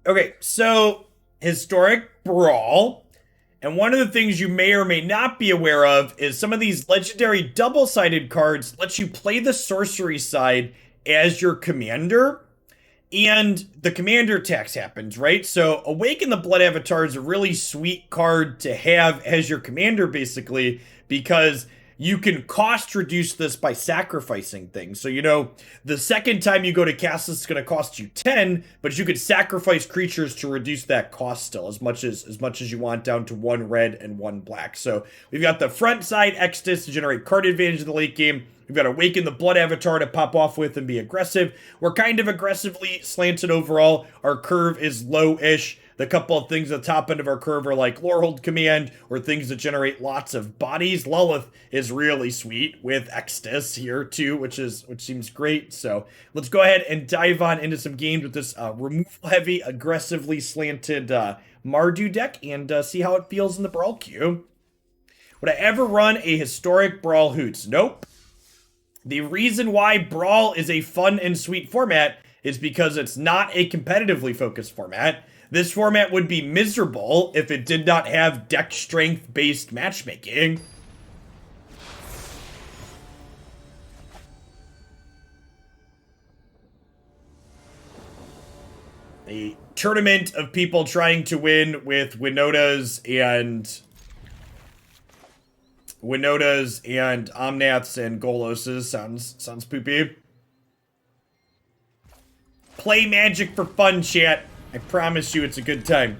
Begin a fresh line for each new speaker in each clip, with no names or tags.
Okay, so historic Brawl. And one of the things you may or may not be aware of is some of these legendary double-sided cards let you play the sorcery side as your commander. And the commander tax happens, right? So Awaken the Blood Avatar is a really sweet card to have as your commander, basically, because you can cost reduce this by sacrificing things. So, the second time you go to cast this, it's going to cost you 10, but you could sacrifice creatures to reduce that cost still as much as you want, down to 1 red and 1 black. So we've got the front side Extus to generate card advantage in the late game. We've got Awaken the Blood Avatar to pop off with and be aggressive. We're kind of aggressively slanted overall. Our curve is low-ish. The couple of things at the top end of our curve are like Lorehold Command, or things that generate lots of bodies. Lilith is really sweet with Extus here too, which seems great. So let's go ahead and dive on into some games with this removal-heavy, aggressively slanted Mardu deck, and see how it feels in the Brawl queue. Would I ever run a historic Brawl Hoots? Nope. The reason why Brawl is a fun and sweet format is because it's not a competitively focused format. This format would be miserable if it did not have deck strength based matchmaking. A tournament of people trying to win with Winotas and Omnaths and Goloses sounds poopy. Play Magic for fun, chat. I promise you it's a good time.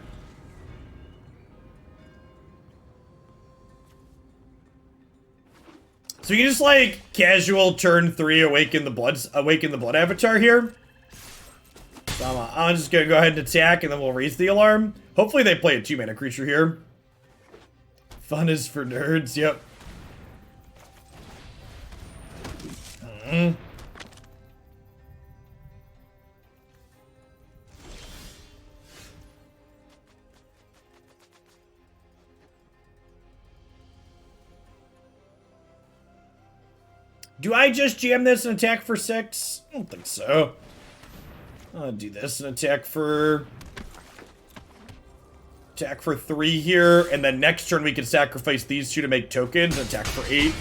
So you just like casual turn 3 awaken the blood avatar here. So I'm just gonna go ahead and attack, and then we'll raise the alarm. Hopefully they play a 2-mana creature here. Fun is for nerds, yep. Do I just jam this and attack for 6? I don't think so. I'll do this and attack for 3 here, and then next turn we can sacrifice these 2 to make tokens and attack for 8.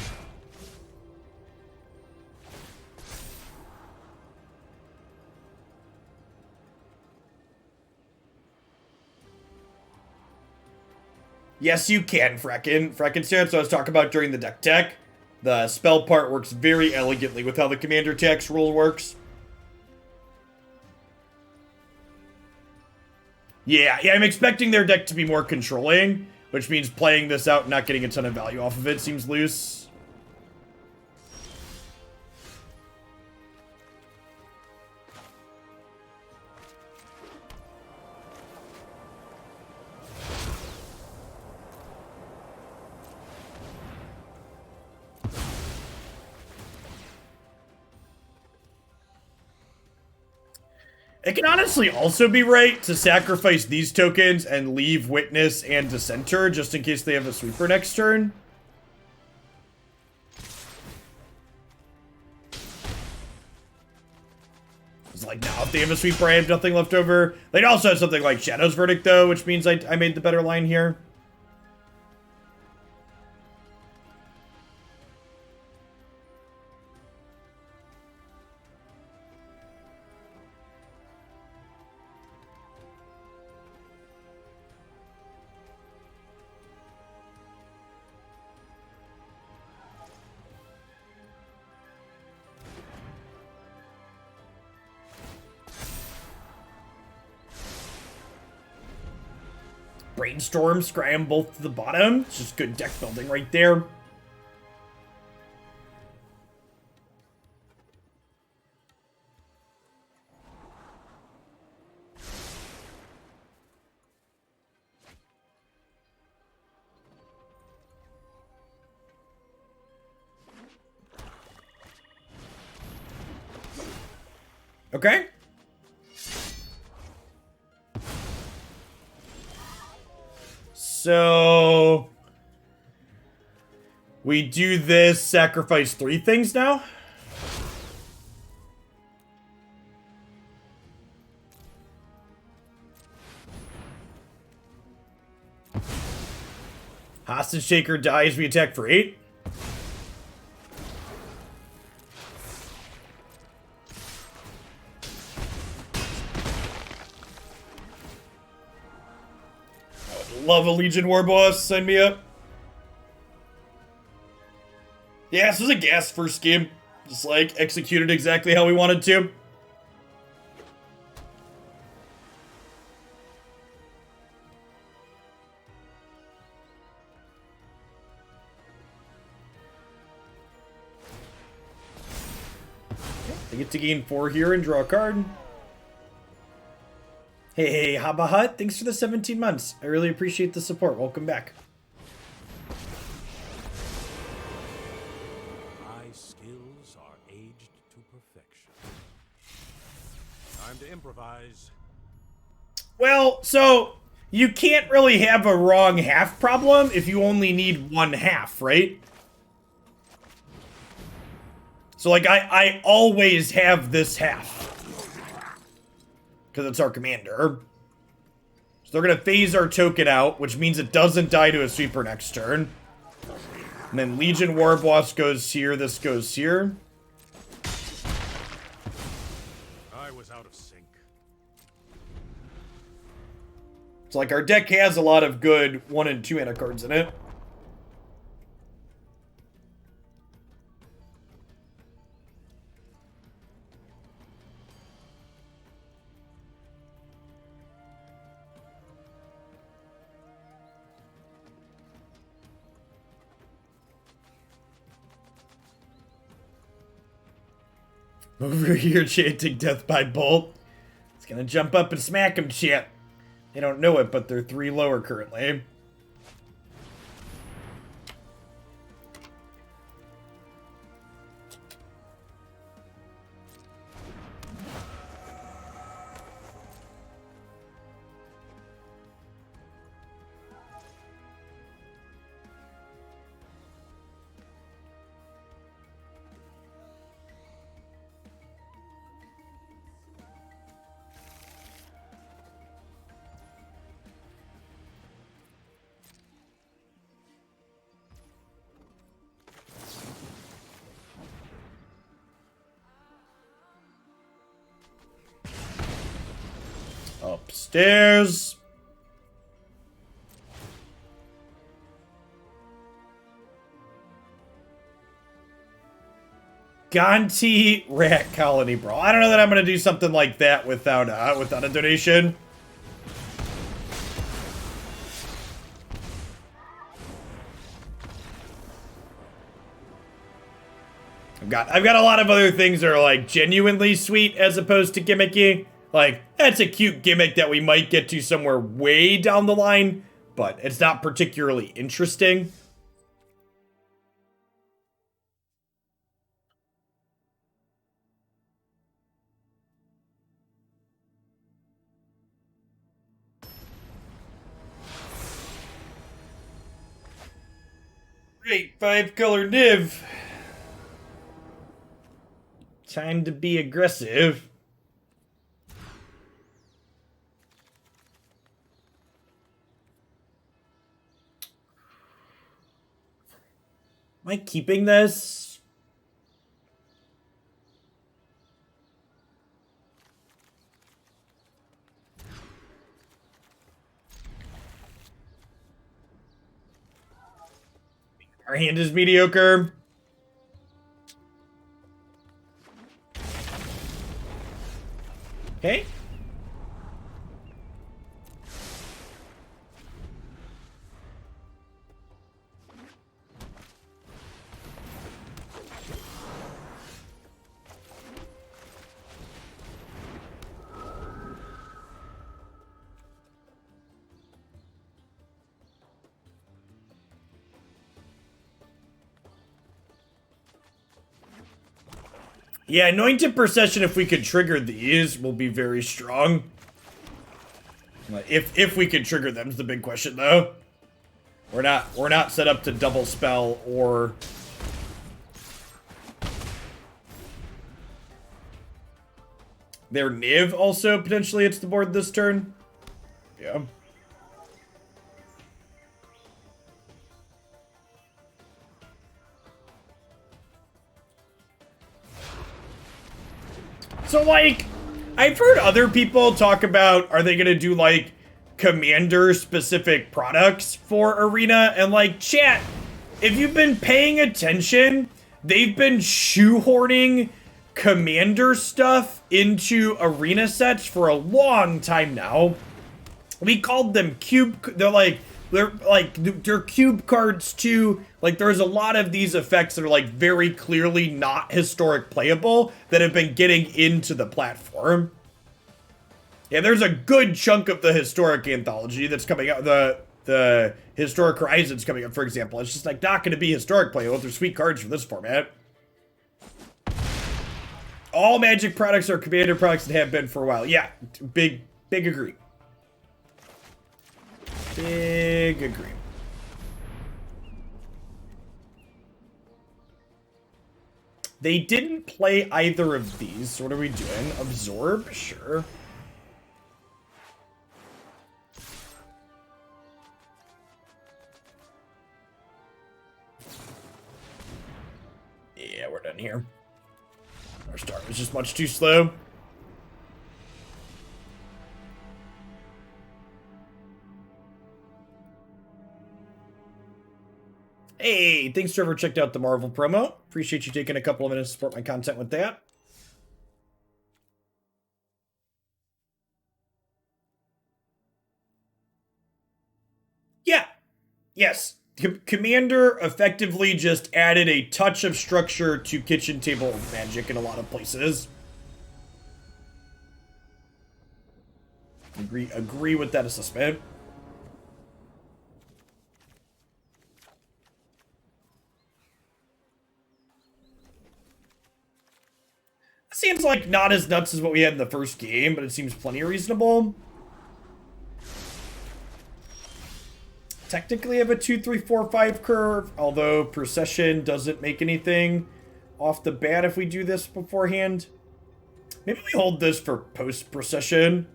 Yes, you can, Frankenstein. So I was talking about during the deck tech. The spell part works very elegantly with how the commander tax rule works. Yeah, I'm expecting their deck to be more controlling, which means playing this out and not getting a ton of value off of it seems loose. It can honestly also be right to sacrifice these tokens and leave Witness and Dissenter just in case they have a sweeper next turn. It's like, now if they have a sweeper, I have nothing left over. They'd also have something like Shadow's Verdict, though, which means I made the better line here. Brainstorm, scram both to the bottom. It's just good deck building right there. Okay. So we do this, sacrifice 3 things now. Hostage Taker dies, we attack for 8. Love a Legion Warboss, sign me up. Yeah, this was a gas first game. Just like executed exactly how we wanted to. I get to gain 4 here and draw a card. Hey, Haba Hut, thanks for the 17 months. I really appreciate the support. Welcome back.
My skills are aged to perfection. Time to improvise.
Well, so you can't really have a wrong half problem if you only need 1 half, right? So, like, I always have this half. Because it's our commander. So they're going to phase our token out, which means it doesn't die to a sweeper next turn. And then Legion Warboss goes here, this goes here.
I was out of sync.
It's like our deck has a lot of good 1 and 2 mana cards in it. Over here chanting Death by Bolt. It's gonna jump up and smack him, shit. They don't know it, but they're 3 lower currently. Upstairs. Gonti Rat Colony Brawl. I don't know that I'm gonna do something like that without a donation. I've got a lot of other things that are like genuinely sweet as opposed to gimmicky. Like, that's a cute gimmick that we might get to somewhere way down the line, but it's not particularly interesting. Great, 5-color Niv. Time to be aggressive. Am I keeping this? Our hand is mediocre. Okay. Yeah, Anointed Procession, if we could trigger these, will be very strong. If we could trigger them is the big question, though. We're not set up to double spell or... Their Niv also potentially hits the board this turn. Yeah. So, like, I've heard other people talk about, are they going to do, like, commander-specific products for Arena? And, like, chat, if you've been paying attention, they've been shoehorning commander stuff into Arena sets for a long time now. We called them cube, they're cube cards too. Like, there's a lot of these effects that are like very clearly not historic playable that have been getting into the platform. Yeah, there's a good chunk of the historic anthology that's coming out, the historic horizons coming up, for example. It's just like not going to be historic playable. They're sweet cards for this format. All Magic products are commander products that have been for a while. Yeah, big agree. Big agree. They didn't play either of these. So what are we doing? Absorb? Sure. Yeah, we're done here. Our start was just much too slow. Hey, thanks Trevor, checked out the Marvel promo. Appreciate you taking a couple of minutes to support my content with that. Yeah. Yes. Commander effectively just added a touch of structure to kitchen table magic in a lot of places. Agree with that assessment. Seems like not as nuts as what we had in the first game, but it seems plenty reasonable. Technically have a 2, 3, 4, 5 curve, although Procession doesn't make anything off the bat if we do this beforehand. Maybe we hold this for post-Procession.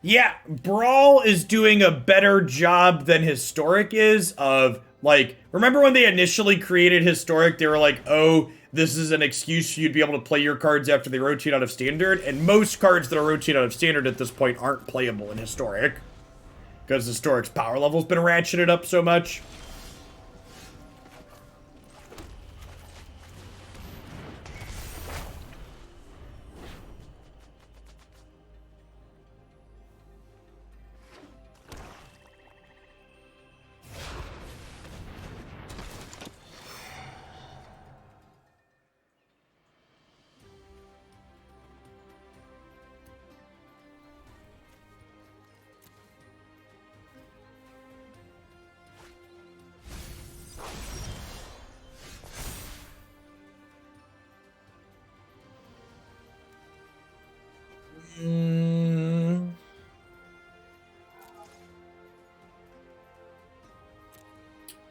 Yeah, Brawl is doing a better job than Historic is of, like, remember when they initially created Historic, they were like, oh, this is an excuse for you to be able to play your cards after they rotate out of Standard, and most cards that are rotated out of Standard at this point aren't playable in Historic, because Historic's power level's been ratcheted up so much.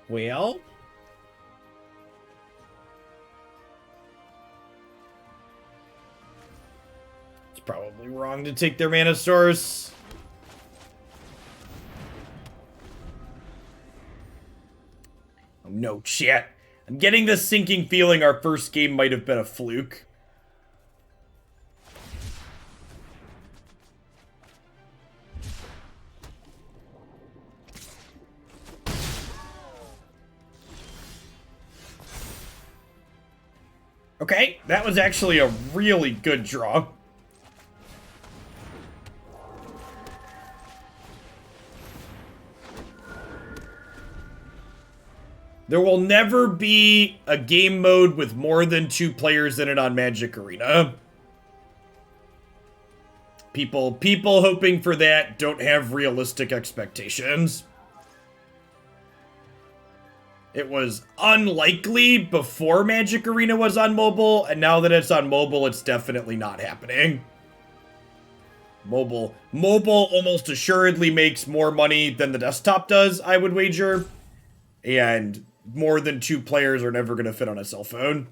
Well, it's probably wrong to take their mana source. Oh no, chat. I'm getting this sinking feeling our first game might have been a fluke. Okay, that was actually a really good draw. There will never be a game mode with more than 2 players in it on Magic Arena. People hoping for that don't have realistic expectations. It was unlikely before Magic Arena was on mobile, and now that it's on mobile, it's definitely not happening. Mobile almost assuredly makes more money than the desktop does, I would wager. And more than 2 players are never going to fit on a cell phone.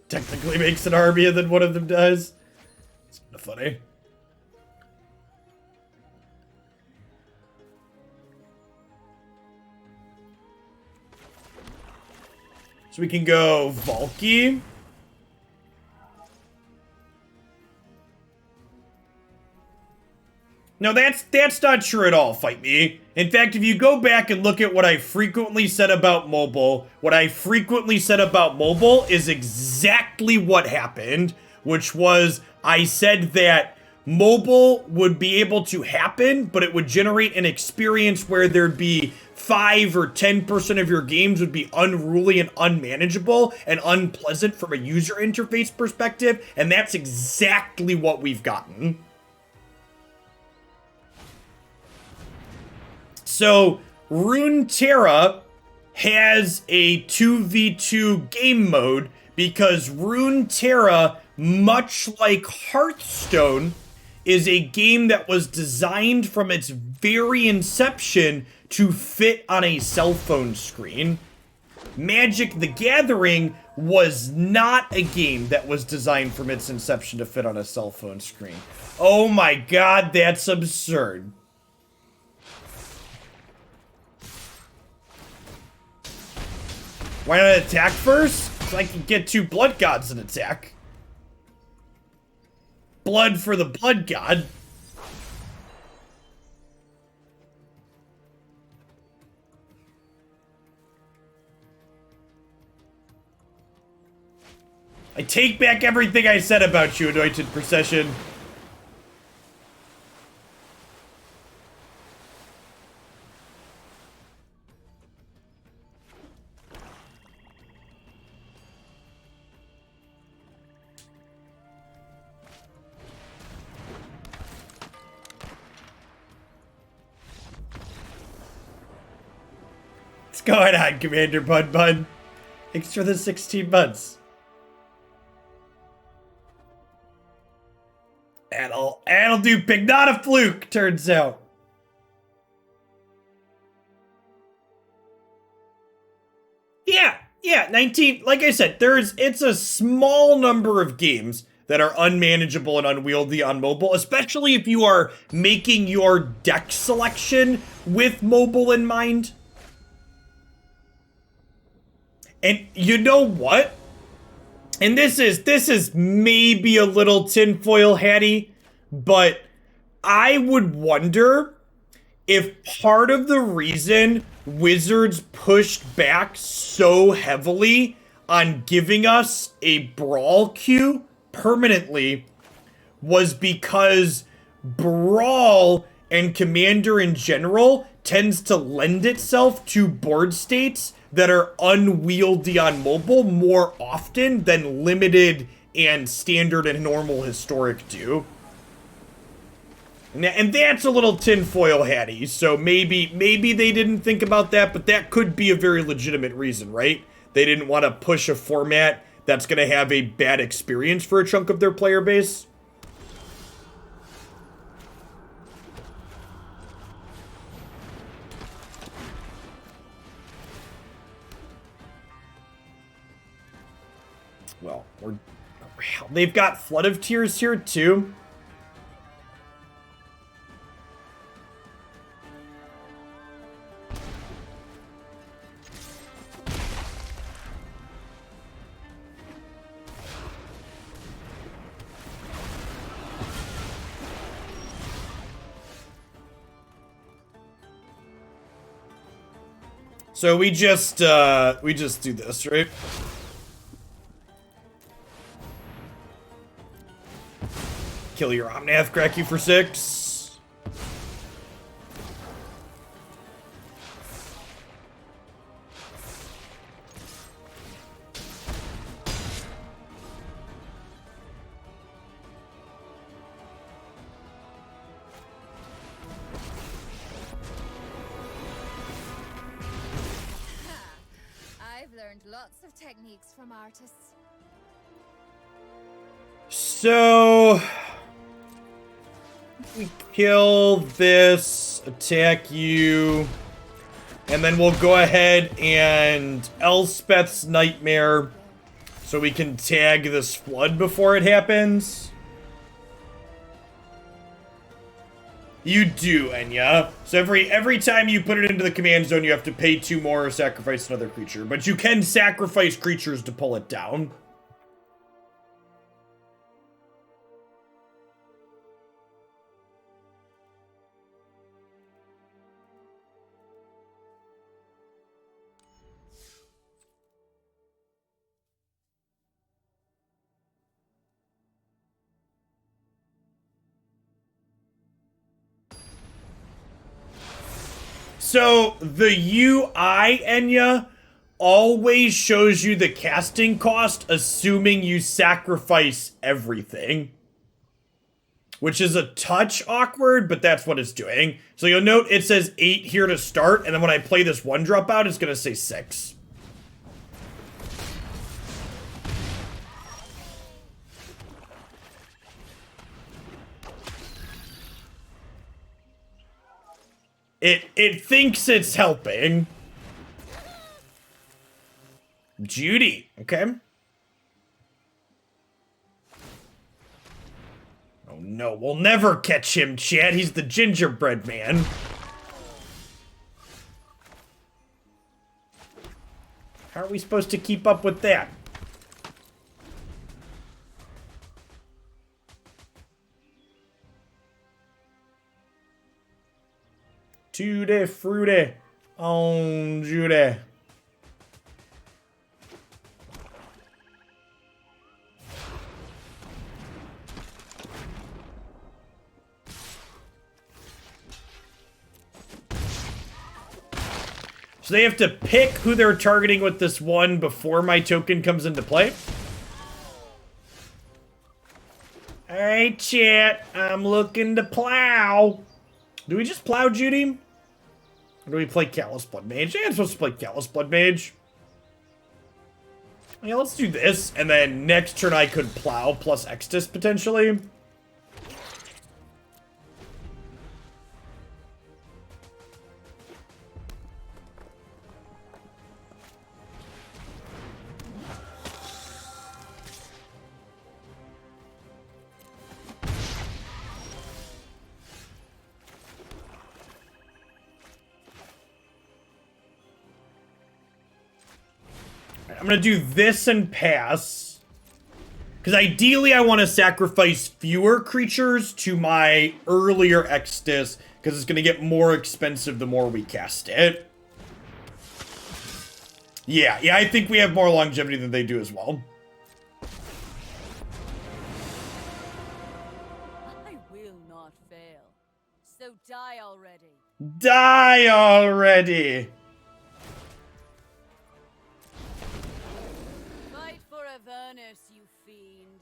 Technically makes an army and then one of them dies. It's kind of funny. So we can go Valky. No, that's not true at all, Fight Me. In fact, if you go back and look at what I frequently said about mobile, is exactly what happened, which was I said that mobile would be able to happen, but it would generate an experience where there'd be 5 or 10% of your games would be unruly and unmanageable and unpleasant from a user interface perspective, and that's exactly what we've gotten. So, Runeterra has a 2v2 game mode because Runeterra, much like Hearthstone, is a game that was designed from its very inception to fit on a cell phone screen. Magic the Gathering was not a game that was designed from its inception to fit on a cell phone screen. Oh my god, that's absurd. Why not attack first? So I can get 2 blood gods and attack. Blood for the blood god. I take back everything I said about you, Anointed Procession. What's going on, Commander Bud Bud? Thanks for the 16 months. That'll do, pig. Not a fluke, turns out. Yeah, 19. Like I said, it's a small number of games that are unmanageable and unwieldy on mobile, especially if you are making your deck selection with mobile in mind. And you know what? And this is maybe a little tinfoil hatty, but I would wonder if part of the reason Wizards pushed back so heavily on giving us a Brawl queue permanently was because Brawl and Commander in general tends to lend itself to board states that are unwieldy on mobile more often than limited and standard and normal historic do. And that's a little tinfoil hatty, so maybe they didn't think about that, but that could be a very legitimate reason, right? They didn't want to push a format that's going to have a bad experience for a chunk of their player base. Well, they've got Flood of Tears here too. So we just do this, right? Kill your Omnath, crack you for 6.
I've learned lots of techniques from artists.
So we kill this, attack you, and then we'll go ahead and Elspeth's Nightmare So we can tag this flood before it happens. You do, Enya. So every time you put it into the command zone, you have to pay 2 more or sacrifice another creature. But you can sacrifice creatures to pull it down. So the UI, Enya, always shows you the casting cost, assuming you sacrifice everything. Which is a touch awkward, but that's what it's doing. So you'll note it says 8 here to start, and then when I play this 1-drop out, it's going to say 6. It thinks it's helping. Judy, okay. Oh no, we'll never catch him, Chad. He's the gingerbread man. How are we supposed to keep up with that? Tutti frutti on Judy. So they have to pick who they're targeting with this one before my token comes into play. Alright, chat. I'm looking to plow. Do we just plow Judy? Or do we play Callous Blood Mage? I think I'm supposed to play Callous Blood Mage. Yeah, let's do this. And then next turn I could plow plus Extus potentially. I'm going to do this and pass. Because ideally I want to sacrifice fewer creatures to my earlier Extus. Because it's going to get more expensive the more we cast it. Yeah, I think we have more longevity than they do as well.
I will not fail. So die already.
Die already!
Avernus, you fiend.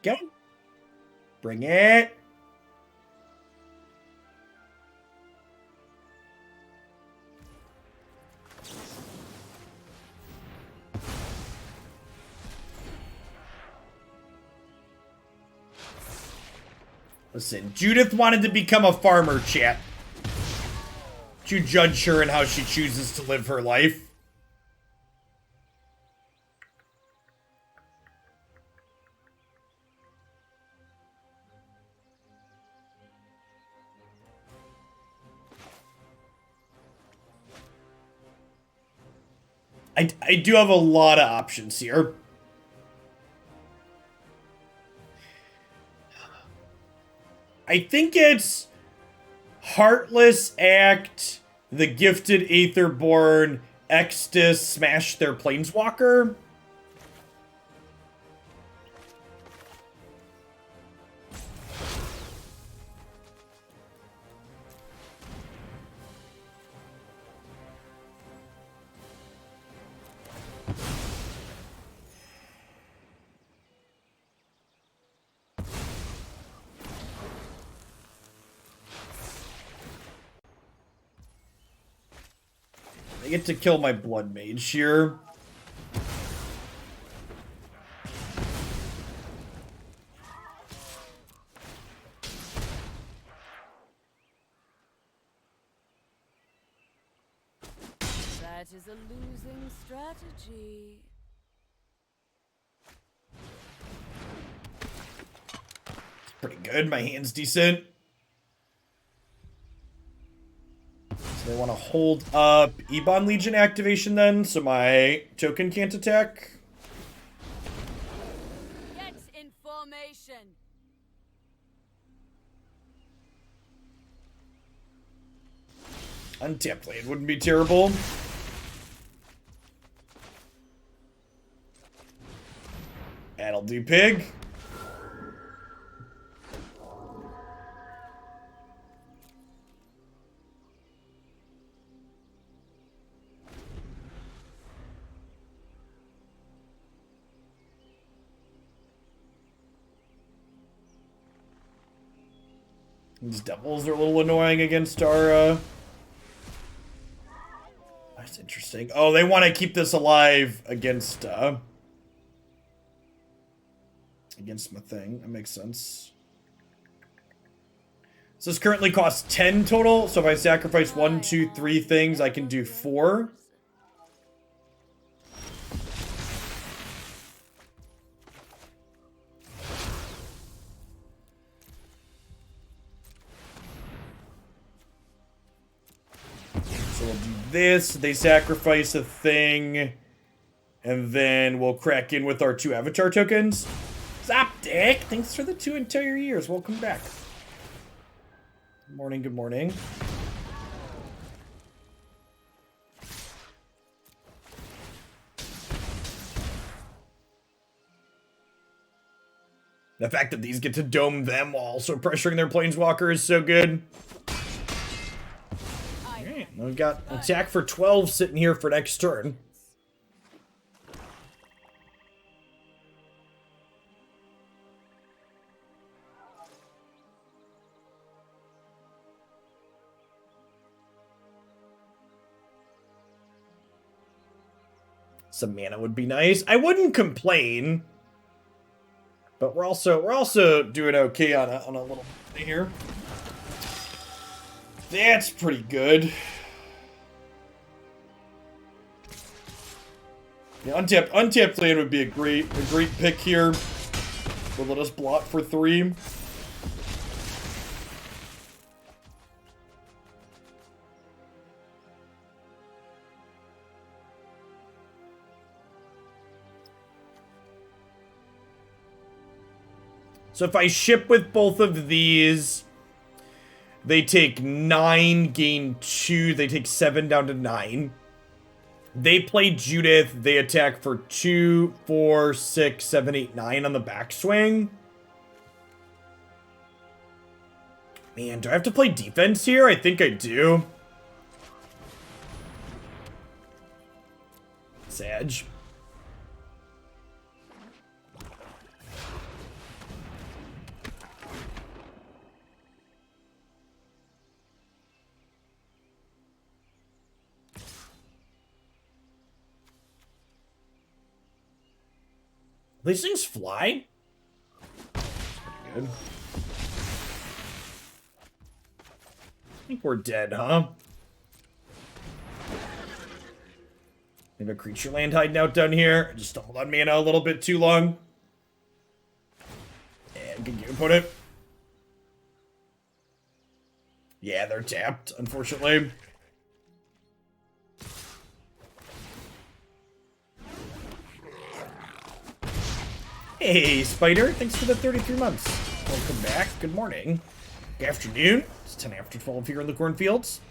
Go. Bring it. Listen, Judith wanted to become a farmer, chat. You judge her and how she chooses to live her life. I do have a lot of options here. I think it's Heartless Act, the Gifted Aetherborn, Extus, smash their Planeswalker. I get to kill my Blood Mage here.
That is a losing strategy.
Pretty good. My hand's decent. So they want to hold up Ebon Legion activation then, so my token can't attack.
Get in formation.
Untapped land wouldn't be terrible. That'll do, pig. These devils are a little annoying against our, That's interesting. Oh, they want to keep this alive against my thing. That makes sense. So this currently costs 10 total, so if I sacrifice 1, 2, 3 things, I can do 4. So we'll do this, they sacrifice a thing, and then we'll crack in with our 2 avatar tokens. Zap Dick! Thanks for the 2 entire years. Welcome back. Good morning, good morning. The fact that these get to dome them while also pressuring their planeswalker is so good. Alright, now we've got attack for 12 sitting here for next turn. Some mana would be nice. I wouldn't complain. But we're also doing okay on a little thing here. That's pretty good. Yeah, untapped land would be a great pick here. Will let us block for 3. So if I ship with both of these, they take 9, gain 2. They take 7 down to 9. They play Judith. They attack for 2, 4, 6, 7, 8, 9 on the backswing. Man, do I have to play defense here? I think I do. Sag. These things fly? Good. I think we're dead, huh? We have a creature land hiding out down here. I just stumbled on mana a little bit too long. And can you put it? Yeah, they're tapped, unfortunately. Hey, Spider. Thanks for the 33 months. Welcome back. Good morning. Good afternoon. It's 10 after 12 here in the cornfields.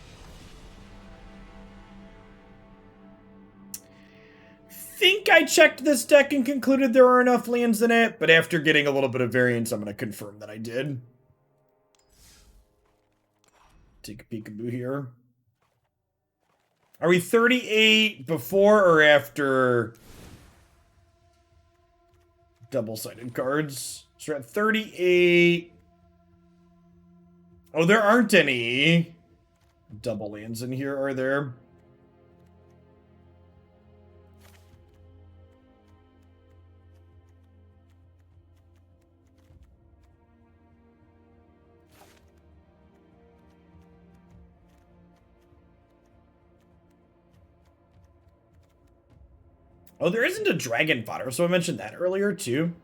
Think I checked this deck and concluded there are enough lands in it, but after getting a little bit of variance, I'm going to confirm that I did. Take a peekaboo here. Are we 38 before or after double-sided cards? So we're at 38. Oh, there aren't any double lands in here, are there? Oh, there isn't a Dragon Fodder, so I mentioned that earlier too.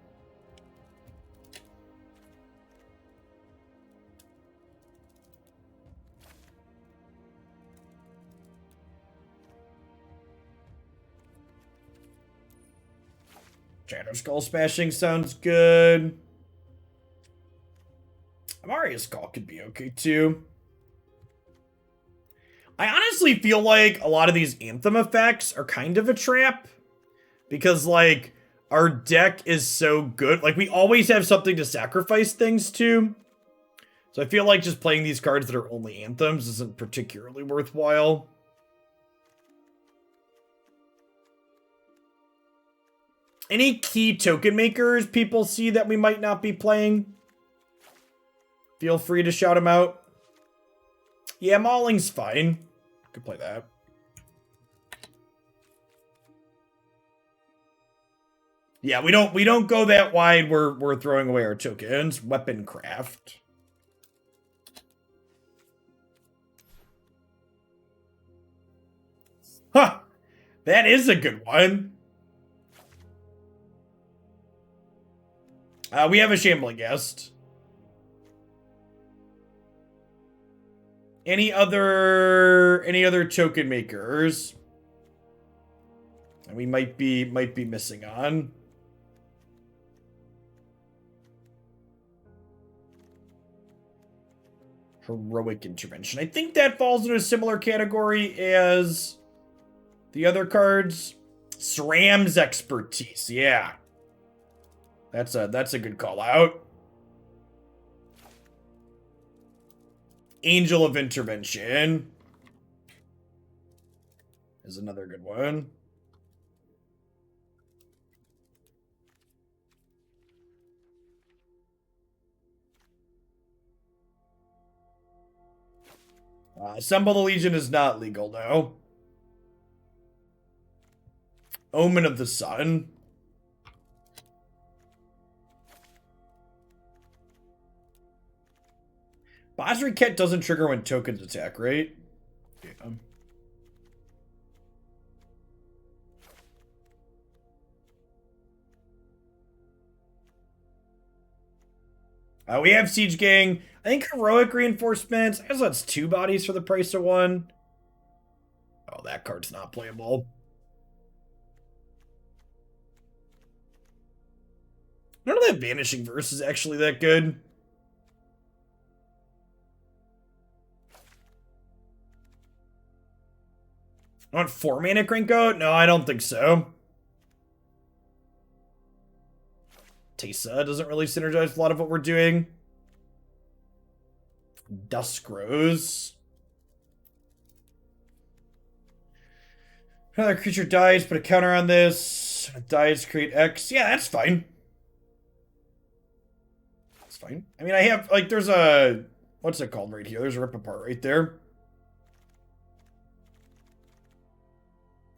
Shadow Skull Smashing sounds good. Amaria Skull could be okay too. I honestly feel like a lot of these Anthem effects are kind of a trap. Because, like, our deck is so good. Like, we always have something to sacrifice things to. So I feel like just playing these cards that are only Anthems isn't particularly worthwhile. Any key token makers people see that we might not be playing? Feel free to shout them out. Yeah, Mauling's fine. Could play that. Yeah, we don't go that wide. We're throwing away our tokens. Weaponcraft. Huh. That is a good one. We have a Shambling Guest. Any other token makers? And we might be missing on. Heroic Intervention. I think that falls into a similar category as the other cards. SRAM's Expertise. Yeah. That's a good call out. Angel of Intervention is another good one. Assemble the Legion is not legal, though. Omen of the Sun. Basri Ket doesn't trigger when tokens attack, right? Yeah. We have Siege Gang. I think Heroic Reinforcements. I guess that's 2 bodies for the price of 1. Oh, that card's not playable. None of that Vanishing Verse is actually that good. I want 4 mana Crinko? No, I don't think so. Teysa doesn't really synergize with a lot of what we're doing. Duskrows. Another creature dies, put a counter on this. When it dies, create X. Yeah, that's fine. That's fine. I mean, I have, like, there's a... What's it called right here? There's a Rip Apart right there.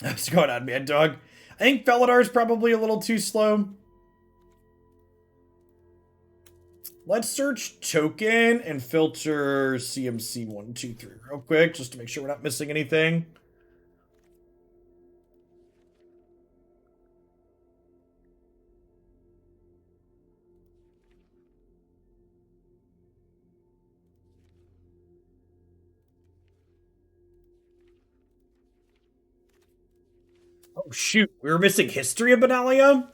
What's going on, Mad Dog? I think Felidar is probably a little too slow. Let's search token and filter CMC 1, 2, 3 real quick, just to make sure we're not missing anything. Oh shoot, we were missing History of Benalia?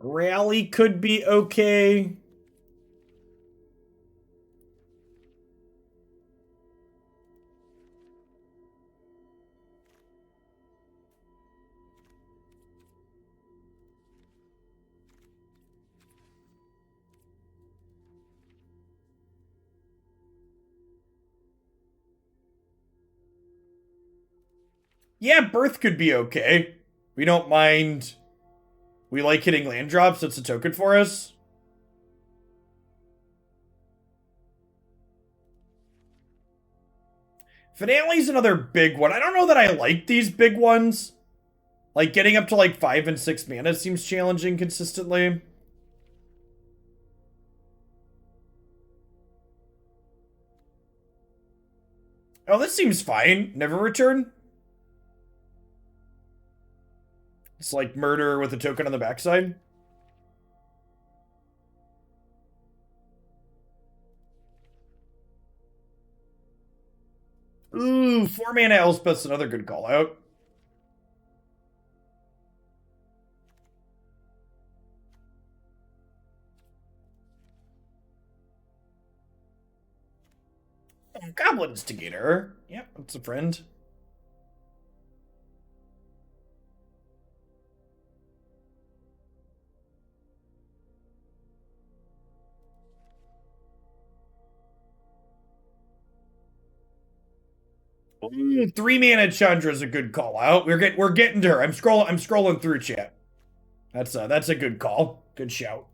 Rally could be okay. Yeah, Birth could be okay. We don't mind. We like hitting land drops. That's a token for us. Finale's another big one. I don't know that I like these big ones. Like, getting up to like 5 and 6 mana seems challenging consistently. Oh, this seems fine. Never return. It's like murder with a token on the backside. Ooh, 4 mana Elspeth's another good call out. Goblin Instigator. Yep, that's a friend. Ooh, 3 mana Chandra's a good call out. We're getting to her. I'm scrolling through chat. That's a good call. Good shout.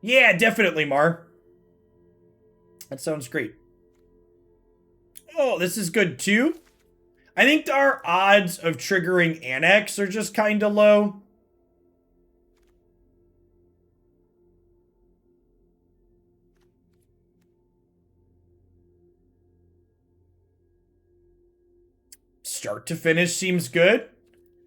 Yeah, definitely, Mar. That sounds great. Oh, this is good too. I think our odds of triggering Annex are just kind of low. Start to finish seems good.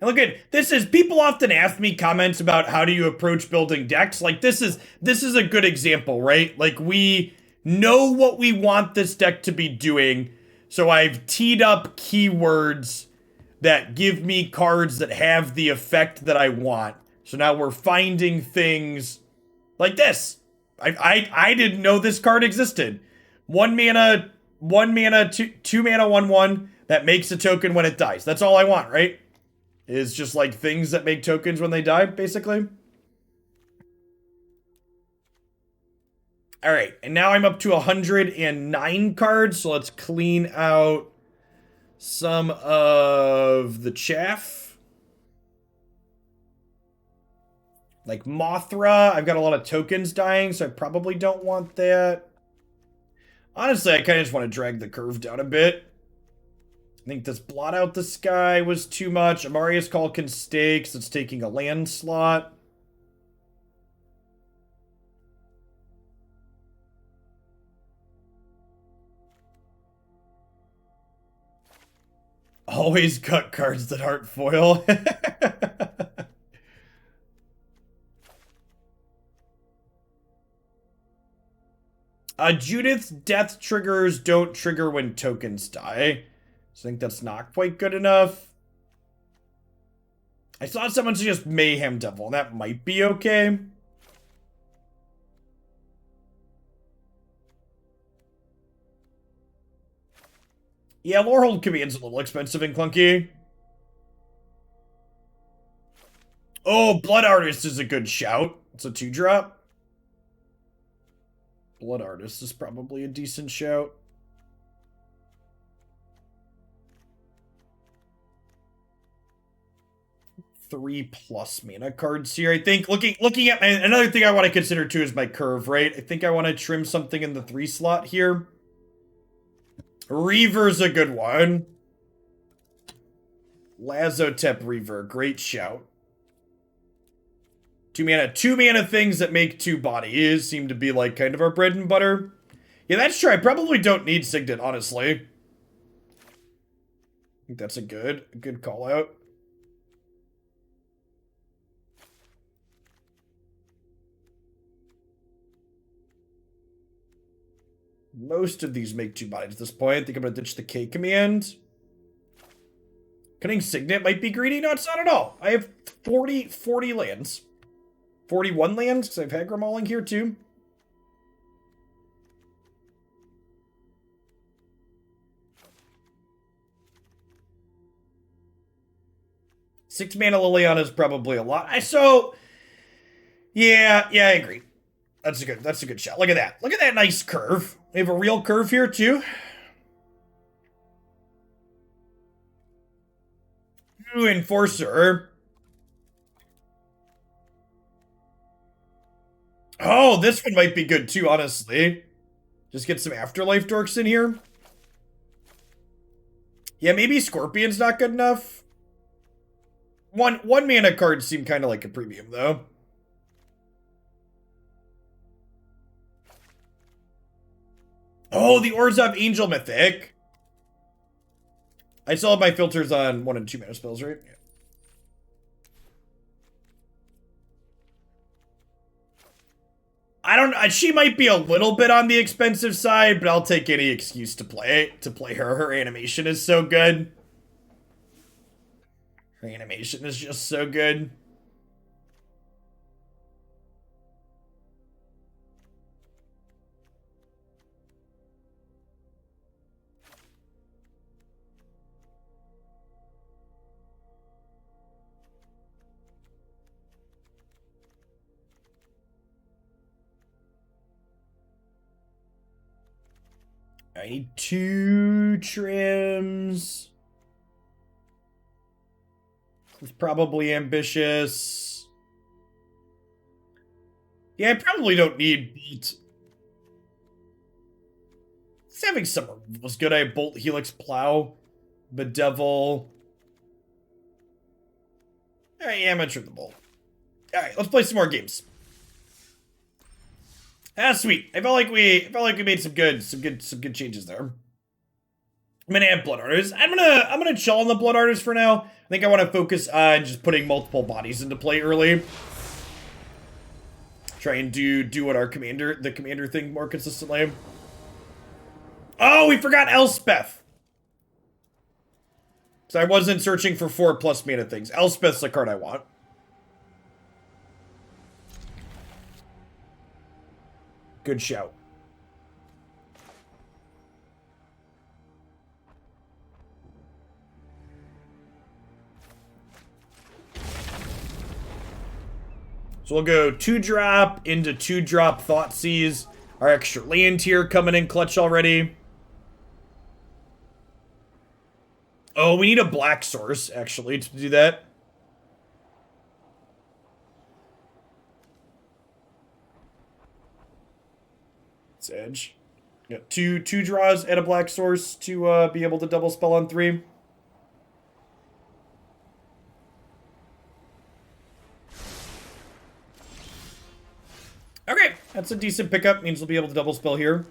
And look at this is people often ask me comments about how do you approach building decks. Like this is a good example, right? Like we know what we want this deck to be doing. So I've teed up keywords that give me cards that have the effect that I want. So now we're finding things like this. I didn't know this card existed. 1 mana, 2 mana, 1/1 that makes a token when it dies. That's all I want, right? Is just like things that make tokens when they die, basically. All right, and now I'm up to 109 cards, so let's clean out some of the chaff. Like Mothra, I've got a lot of tokens dying, so I probably don't want that. Honestly, I kind of just want to drag the curve down a bit. I think this Blot Out the Sky was too much. Amarius Calkin Stakes, it's taking a land slot. Always cut cards that aren't foil. Judith's death triggers don't trigger when tokens die. I think that's not quite good enough. I saw someone suggest Mayhem Devil, and that might be okay. Yeah, Lorehold Command's a little expensive and clunky. Oh, Blood Artist is a good shout. It's a 2-drop. Blood Artist is probably a decent shout. Three plus mana cards here. I think looking at another thing I want to consider too is my curve, right? I think I want to trim something in the 3 slot here. Reaver's a good one. Lazotep Reaver, great shout. 2 mana things that make 2 bodies seem to be like kind of our bread and butter. Yeah, that's true. I probably don't need Signet, honestly. I think that's a good call out. Most of these make 2 bodies at this point. I think I'm going to ditch the K command. Cutting Signet might be greedy. No, it's not at all. I have 40 lands. 41 lands, because I've Hagra Mauling here too. Six mana Liliana is probably a lot. Yeah, I agree. That's a good shot. Look at that. Look at that nice curve. We have a real curve here too. Ooh, Enforcer. Oh, this one might be good too, honestly. Just get some Afterlife Dorks in here. Yeah, maybe Scorpion's not good enough. One mana cards seem kind of like a premium, though. Oh, the Orzhov Angel Mythic. I still have my filters on 1 and 2 mana spells, right? Yeah. I don't. She might be a little bit on the expensive side, but I'll take any excuse to play her. Her animation is so good. Her animation is just so good. I need 2 trims. It's probably ambitious. Yeah, I probably don't need Bolt. Having some was good. I have Bolt, Helix, Plow, Bedevil. Alright, yeah, I'm gonna trim the Bolt. Alright, let's play some more games. Ah, sweet. I felt like we made some good changes there. I'm gonna add Blood Artists. I'm gonna chill on the Blood Artists for now. I think I want to focus on just putting multiple bodies into play early. Try and do what the commander thing more consistently. Oh, we forgot Elspeth. So I wasn't searching for 4+ mana things. Elspeth's the card I want. Good shout. So we'll go 2-drop into 2-drop Thoughtseize. Our extra land here coming in clutch already. Oh, we need a black source, actually, to do that. Edge. Got two draws and a black source to be able to double spell on 3. Okay, that's a decent pickup. Means we'll be able to double spell here.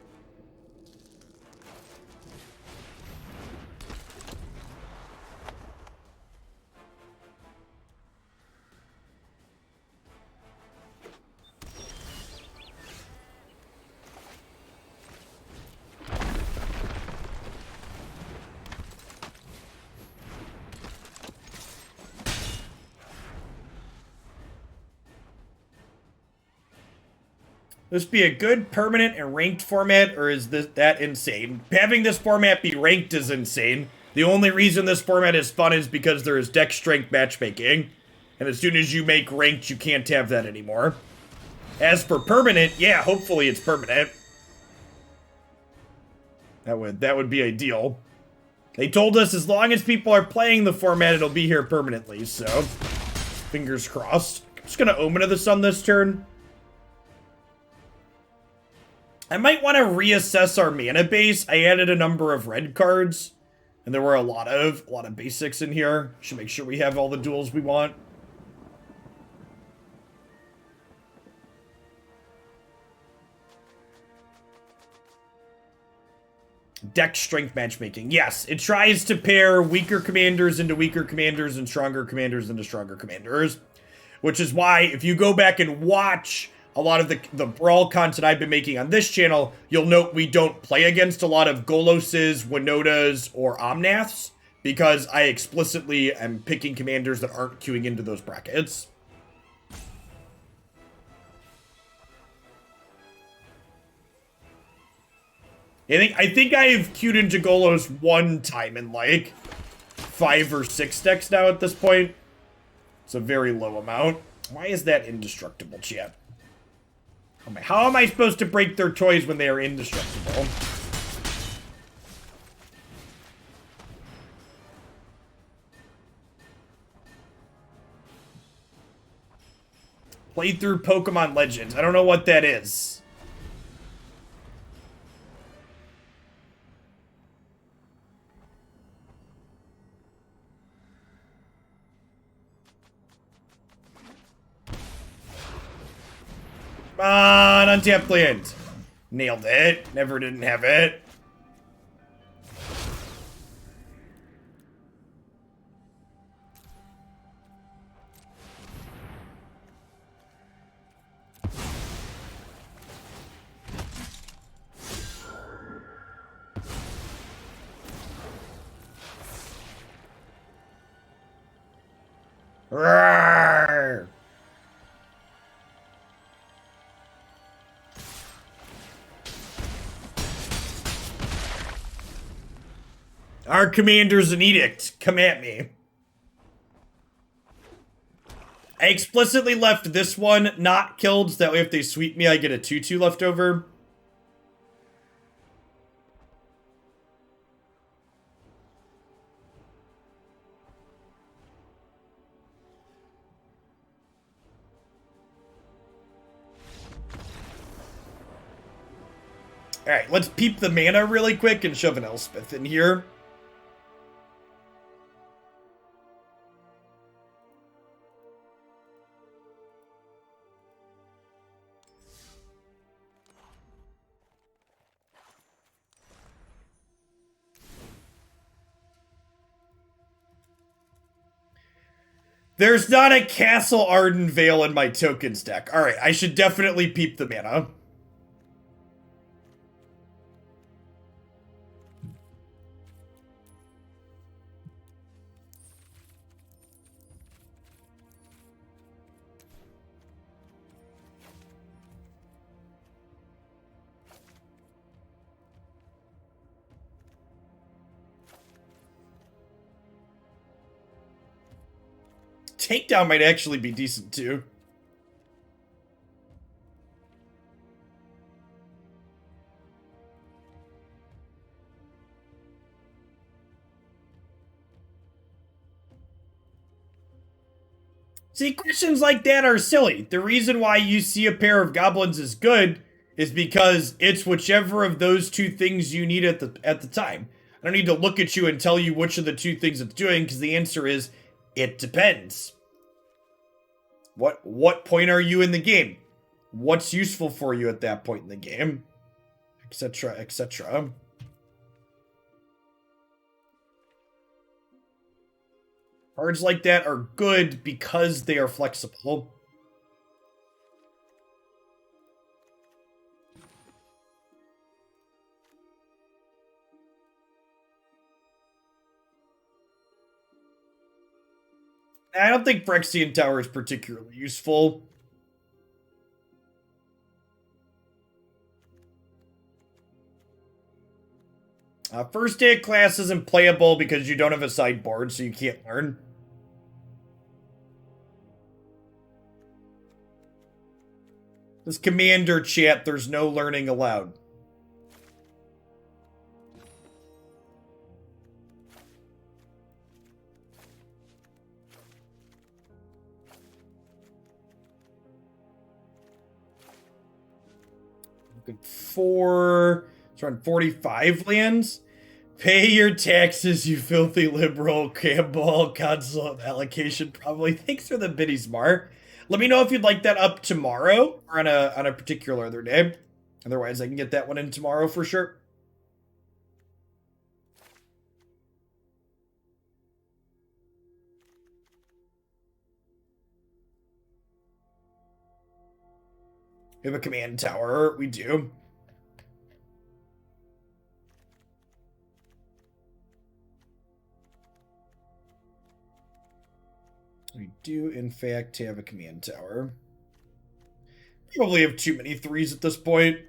This be a good permanent and ranked format, or is that insane? Having this format be ranked is insane. The only reason this format is fun is because there is deck strength matchmaking. And as soon as you make ranked, you can't have that anymore. As for permanent, yeah, hopefully it's permanent. That would be ideal. They told us as long as people are playing the format, it'll be here permanently, so fingers crossed. I'm just gonna Omen of the Sun this turn. I might want to reassess our mana base. I added a number of red cards, and there were a lot of basics in here. Should make sure we have all the duels we want. Deck strength matchmaking. Yes, it tries to pair weaker commanders into weaker commanders and stronger commanders into stronger commanders. Which is why, if you go back and watch a lot of the Brawl content I've been making on this channel, you'll note we don't play against a lot of Goloses, Winotas, or Omnaths, because I explicitly am picking commanders that aren't queuing into those brackets. I think I've queued into Golos one time in like 5 or 6 decks now at this point. It's a very low amount. Why is that indestructible, chat? How am I supposed to break their toys when they are indestructible? Played through Pokemon Legends. I don't know what that is. Come on, untapped land. Nailed it. Never didn't have it. Roar! Our commander's an edict. Come at me. I explicitly left this one not killed, so that way if they sweep me, I get a 2/2 left over. Alright, let's peep the mana really quick and shove an Elspeth in here. There's not a Castle Arden Vale in my tokens deck. Alright, I should definitely peep the mana. Takedown might actually be decent too. See, questions like that are silly. The reason why you see a pair of goblins is good is because it's whichever of those two things you need at the time. I don't need to look at you and tell you which of the two things it's doing, because the answer is, it depends. What point are you in the game? What's useful for you at that point in the game? Etc, etc. Cards like that are good because they are flexible. I don't think Phyrexian Tower is particularly useful. First day of class isn't playable because you don't have a sideboard, so you can't learn. This commander chat, there's no learning allowed. Good for... It's around 45 lands. Pay your taxes, you filthy liberal. Campbell, console allocation probably. Thanks for the biddy smart. Let me know if you'd like that up tomorrow or on a particular other day. Otherwise, I can get that one in tomorrow for sure. We have a command tower. We do. We do, in fact, have a command tower. Probably have too many 3s at this point.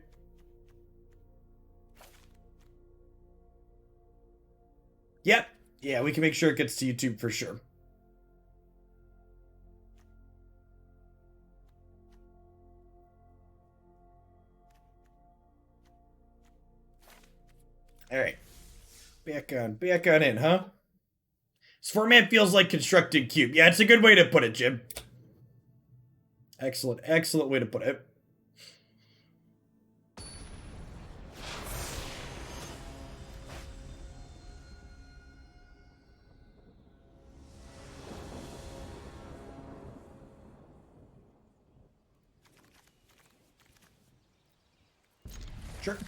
Yep. Yeah, we can make sure it gets to YouTube for sure. Alright. Back on in, huh? This format feels like constructed cube. Yeah, it's a good way to put it, Jim. Excellent, excellent way to put it. Sure.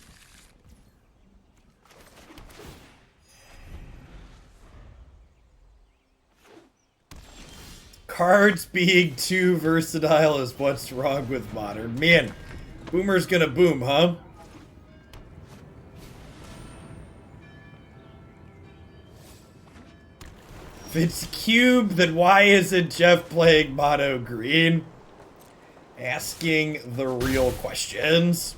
Cards being too versatile is what's wrong with Modern. Man, Boomer's gonna boom, huh? If it's cube, then why isn't Jeff playing mono green? Asking the real questions.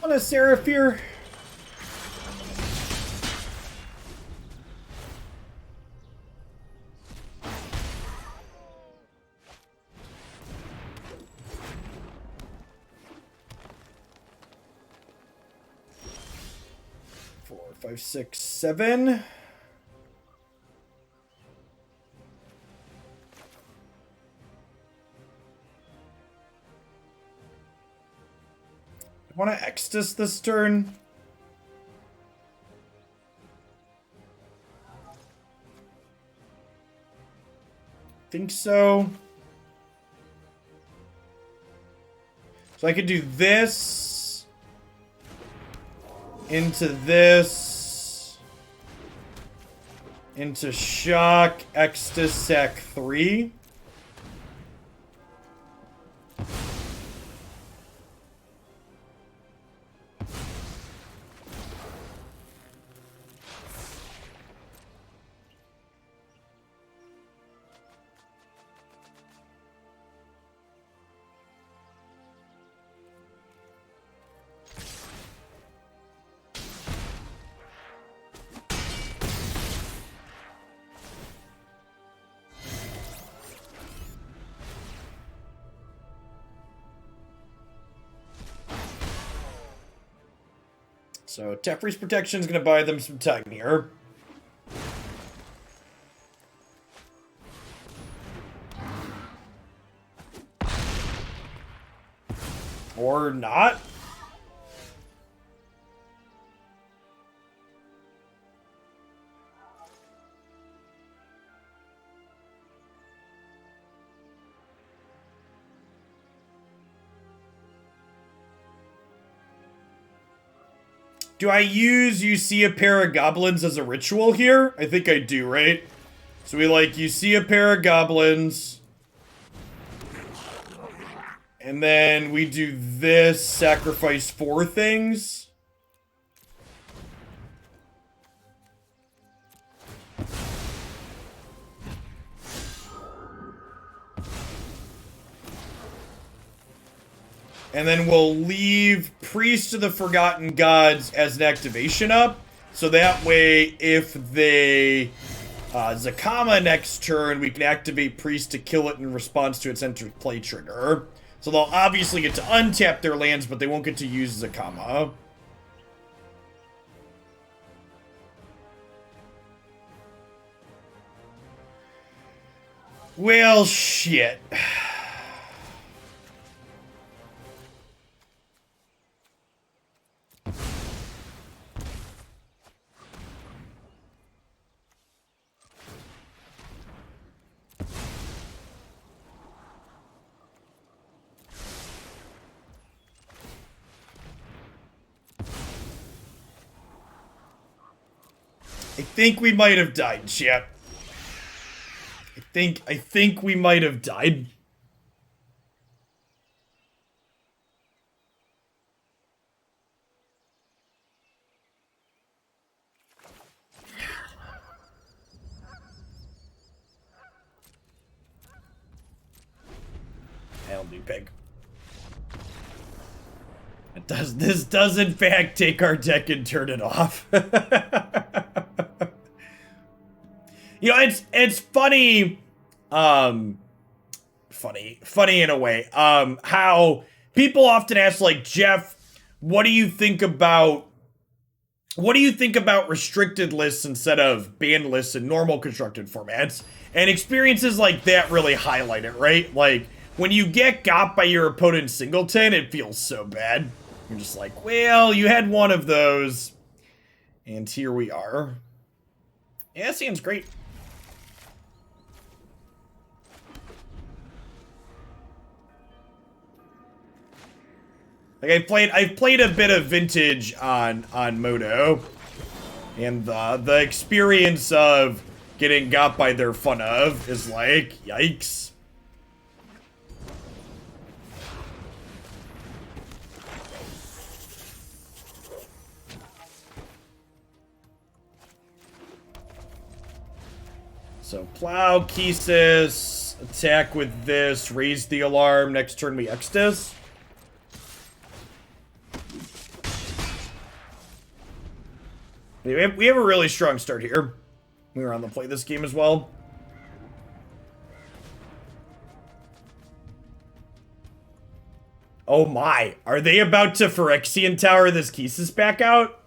On a Seraph here. Four, five, six, seven. I want to Extus this turn. Think so. So I could do this into this into shock Extus sack 3. So Teferi's Protection is going to buy them some time here. Or not. Do I use you see a pair of goblins as a ritual here? I think I do, right? So we like you see a pair of goblins. And then we do this, sacrifice 4 things. And then we'll leave Priest of the Forgotten Gods as an activation up. So that way, if they Zakama next turn, we can activate Priest to kill it in response to its enter play trigger. So they'll obviously get to untap their lands, but they won't get to use Zakama. Well, shit. I think we might have died, chat. I think we might have died. That'll do, pig. This does in fact take our deck and turn it off. You know, it's funny, funny in a way, how people often ask, like, Jeff, what do you think about what do you think about restricted lists instead of banned lists in normal constructed formats? And experiences like that really highlight it, right? Like, when you get got by your opponent's singleton, it feels so bad. You're just like, well, you had one of those. And here we are. Yeah, that seems great. Like I've played a bit of Vintage on Moto, and the experience of getting got by their fun of is like, yikes. So plow, Kesis, attack with this, raise the alarm. Next turn we Extus. We have a really strong start here. We were on the play this game as well. Oh my, are they about to Phyrexian Tower this Kesis back out?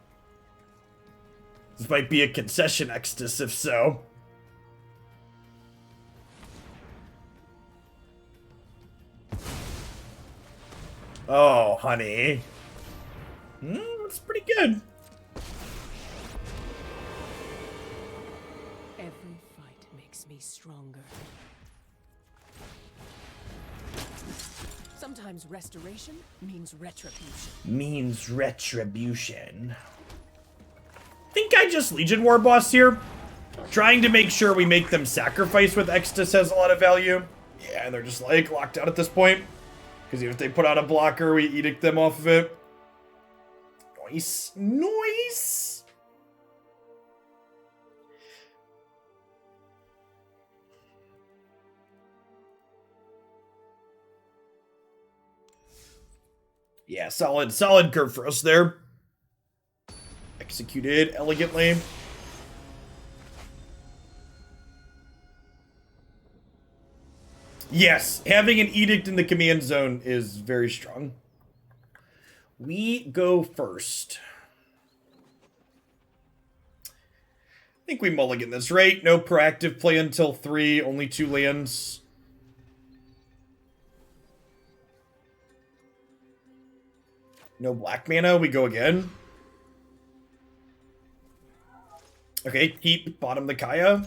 This might be a concession Extus if so. Oh, honey. That's pretty good.
Every fight makes me stronger. Sometimes restoration means retribution.
Think I just Legion Warboss here? Trying to make sure we make them sacrifice with Extus has a lot of value. Yeah, and they're just like locked out at this point. Because even if they put out a blocker, we edict them off of it. Nice. Nice. Yeah, solid curve for us there. Executed elegantly. Yes, having an edict in the command zone is very strong. We go first. I think we mulligan this, right? No proactive play until 3, only 2 lands. No black mana, we go again. Okay, keep bottom the Kaya.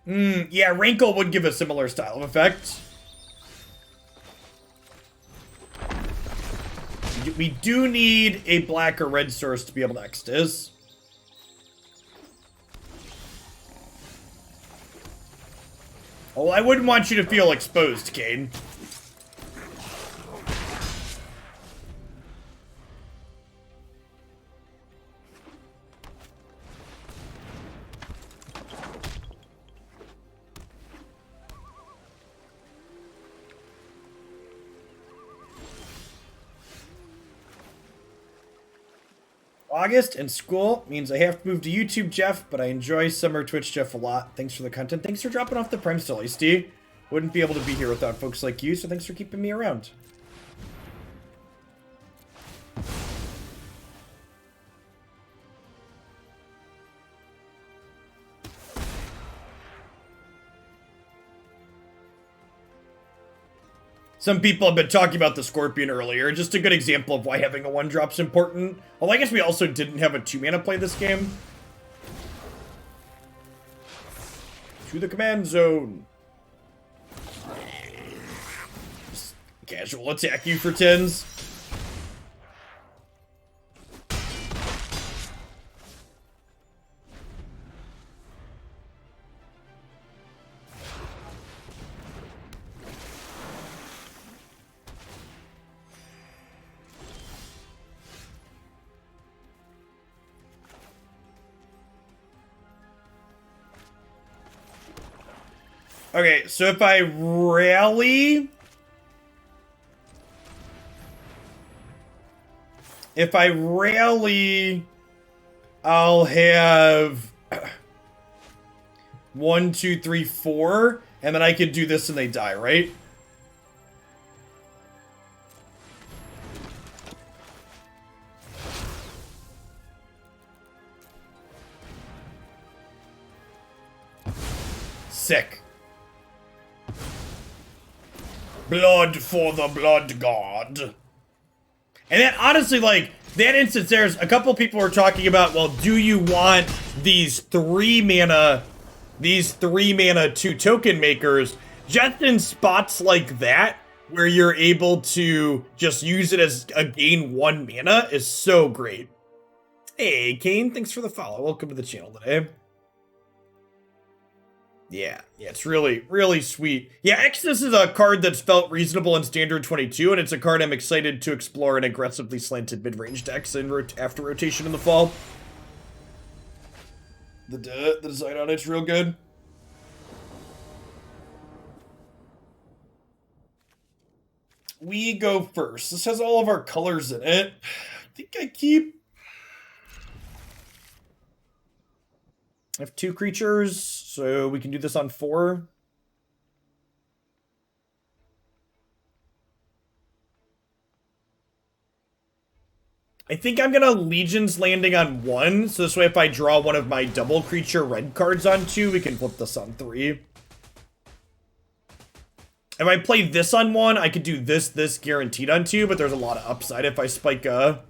Yeah, Rankle would give a similar style of effect. We do need a black or red source to be able to Extus. Oh, I wouldn't want you to feel exposed, Kane. August and school means I have to move to YouTube, Jeff, but I enjoy summer Twitch, Jeff, a lot. Thanks for the content. Thanks for dropping off the Prime still, ASD. Wouldn't be able to be here without folks like you, so thanks for keeping me around. Some people have been talking about the Scorpion earlier. Just a good example of why having a 1-drop's important. Although I guess we also didn't have a 2-mana play this game. To the command zone. Just casual attack you for 10s. Okay, so if I rally... I'll have... 1, 2, 3, 4. And then I can do this and they die, right? Sick. Blood for the blood god. And then honestly, like, that instance, there's a couple people were talking about, well, do you want these 3 mana 2 token makers just in spots like that where you're able to just use it as a gain 1 mana is so great. Hey, Kane, thanks for the follow. Welcome to the channel today. Yeah, it's really, really sweet. Yeah, Extus is a card that's felt reasonable in Standard 22, and it's a card I'm excited to explore in aggressively slanted mid-range decks after rotation in the fall. The design on it's real good. We go first. This has all of our colors in it. I think I keep... I have 2 creatures, so we can do this on 4. I think I'm gonna Legion's Landing on 1, so this way if I draw one of my double creature red cards on 2, we can flip this on 3. If I play this on 1, I could do this guaranteed on 2, but there's a lot of upside if I spike a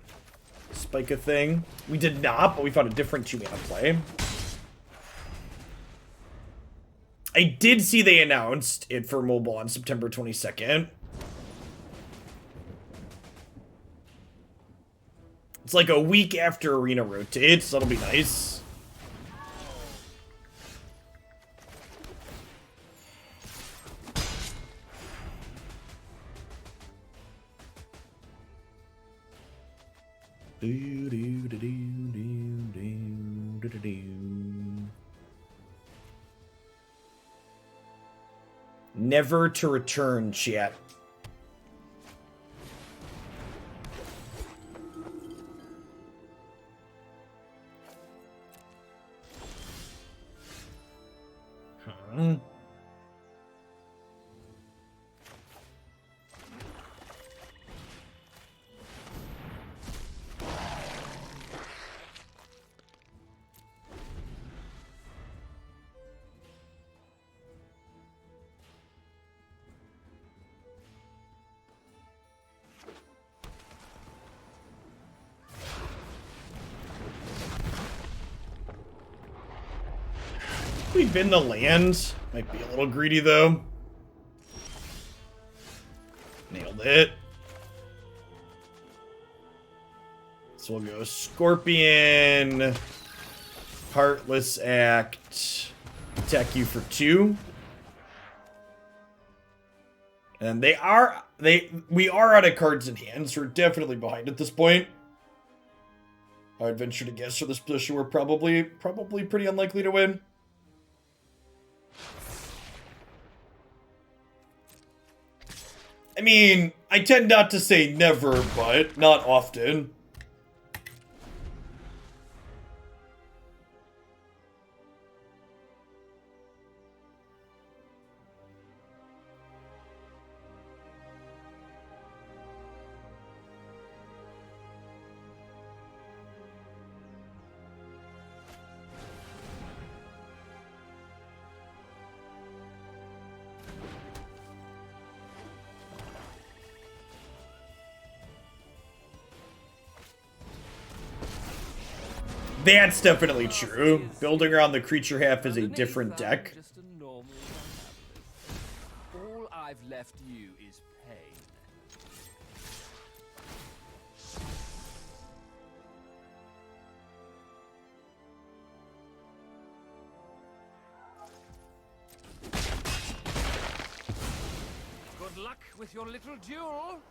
thing. We did not, but we found a different 2-mana play. I did see they announced it for mobile on September 22nd. It's like a week after Arena rotates, so that'll be nice. Never to return, chat. Huh. We bin the land. Might be a little greedy though. Nailed it. So we'll go Scorpion, Heartless Act, attack you for 2. And we are out of cards in hand, so we're definitely behind at this point. I would venture to guess for this position we're probably pretty unlikely to win. I mean, I tend not to say never, but not often. That's definitely true. Building around the creature half is a different deck.
All I've left you is pain. Good luck with your little duel.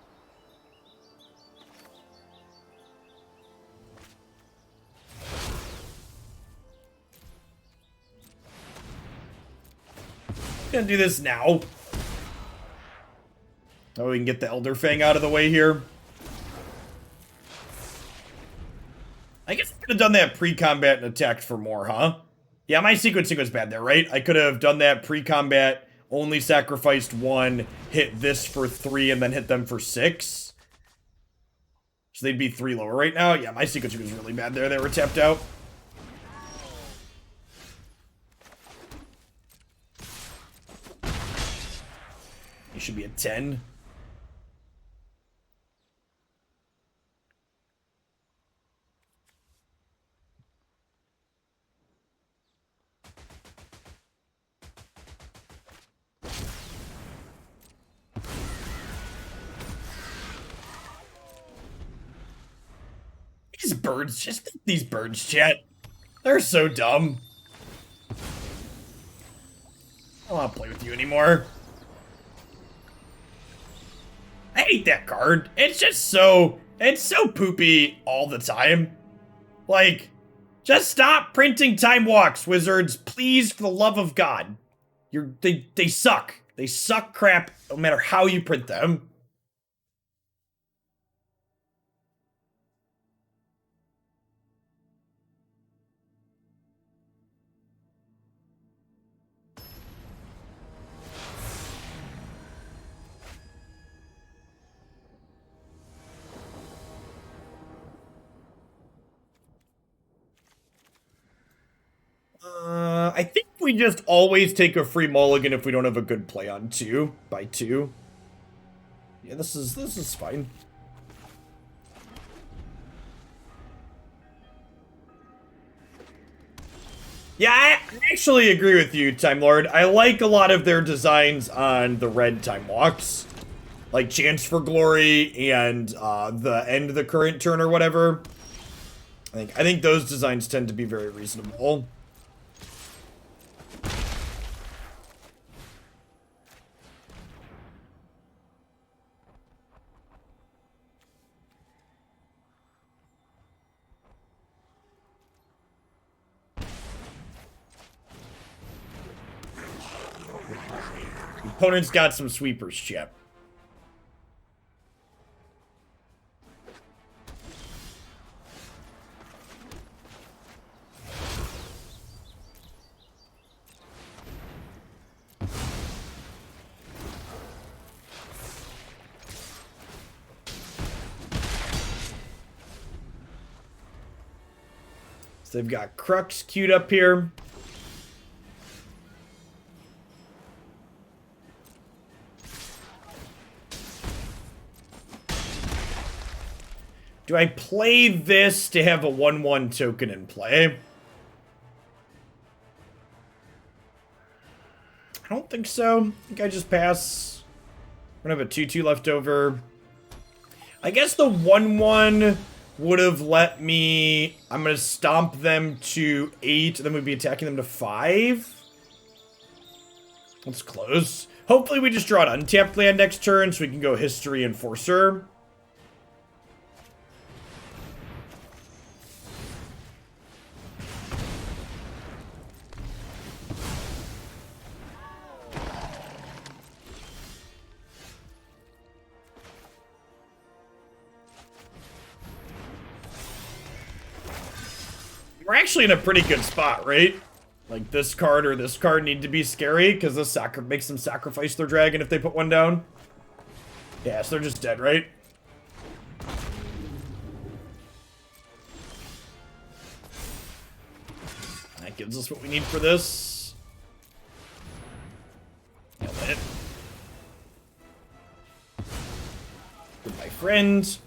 Gonna do this now. Oh, we can get the Elder Fang out of the way here. I guess I could have done that pre-combat and attacked for more, huh? Yeah, my sequencing was bad there, right? I could have done that pre-combat, only sacrificed 1, hit this for 3, and then hit them for 6. So they'd be 3 lower right now. Yeah, my sequencing was really bad there. They were tapped out. You should be at 10. These birds, just think these birds, chat. They're so dumb. I don't want to play with you anymore. I hate that card. It's just so, it's so poopy all the time. Like, just stop printing time walks, wizards. Please, for the love of God. They suck. They suck crap no matter how you print them. I think we just always take a free mulligan if we don't have a good play on 2 by 2. Yeah, this is fine. Yeah, I actually agree with you, Time Lord. I like a lot of their designs on the red time walks. Like Chance for Glory and the end of the current turn or whatever. I think those designs tend to be very reasonable. Opponent's got some sweepers, chip. So they've got Crux queued up here. Do I play this to have a 1/1 token in play? I don't think so. I think I just pass. We're gonna have a 2/2 left over. I guess the 1/1 would have let me... I'm gonna stomp them to 8, then we'd be attacking them to 5. That's close. Hopefully we just draw an untapped land next turn so we can go History Enforcer. We're actually in a pretty good spot, right? Like this card or this card need to be scary because this makes them sacrifice their dragon if they put one down. Yeah, so they're just dead, right? That gives us what we need for this. Nailed it. Goodbye, friend.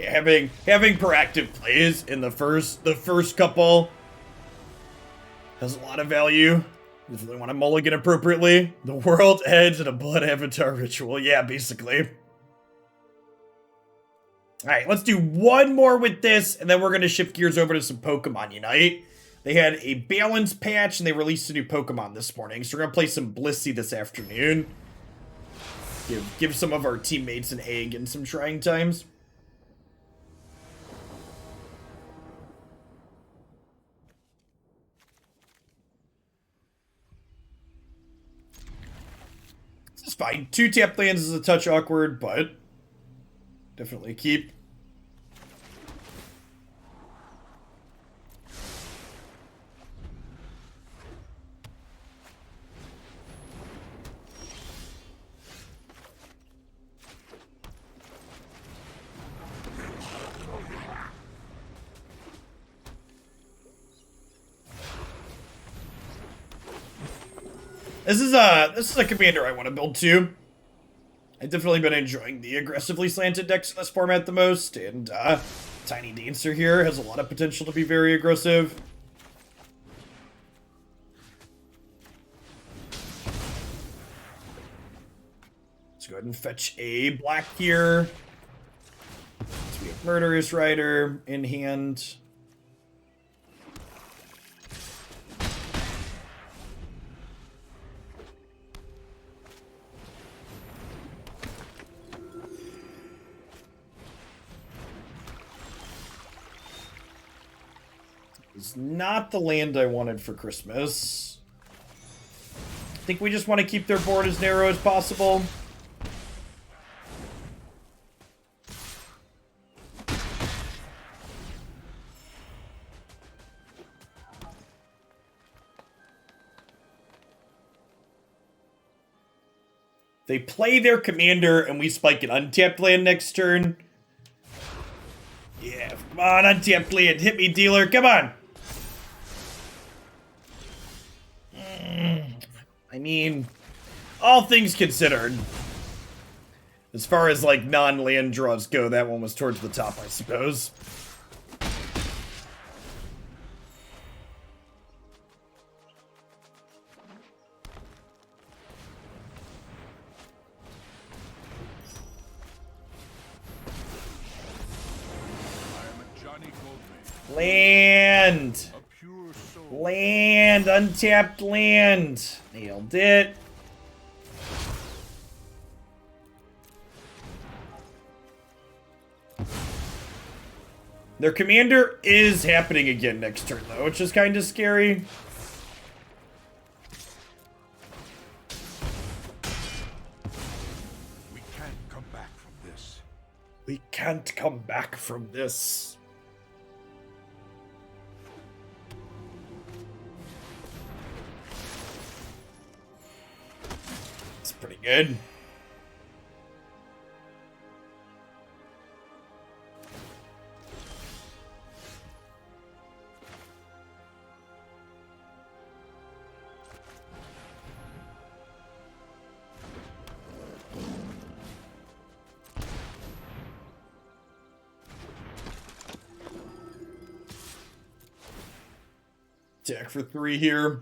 Having proactive plays in the first couple has a lot of value. If they want to mulligan appropriately. The World Edge and a Blood Avatar Ritual. Yeah, basically. Alright, let's do one more with this, and then we're going to shift gears over to some Pokemon Unite. They had a balance patch, and they released a new Pokemon this morning, so we're going to play some Blissey this afternoon. Give some of our teammates an egg in some trying times. It's fine. 2 tap lands is a touch awkward, but definitely keep. This is a commander I want to build too. I've definitely been enjoying the aggressively slanted decks in this format the most, and Tiny Dancer here has a lot of potential to be very aggressive. Let's go ahead and fetch a black here. So we have Murderous Rider in hand. It's not the land I wanted for Christmas. I think we just want to keep their board as narrow as possible. They play their commander and we spike an untapped land next turn. Yeah, come on, untapped land. Hit me, dealer. Come on. I mean, all things considered, as far as like non-land draws go, that one was towards the top, I suppose. Land! Land! Untapped land! Nailed it. Their commander is happening again next turn, though, which is kind of scary.
We can't come back from this.
We can't come back from this. It's pretty good. Attack for 3 here.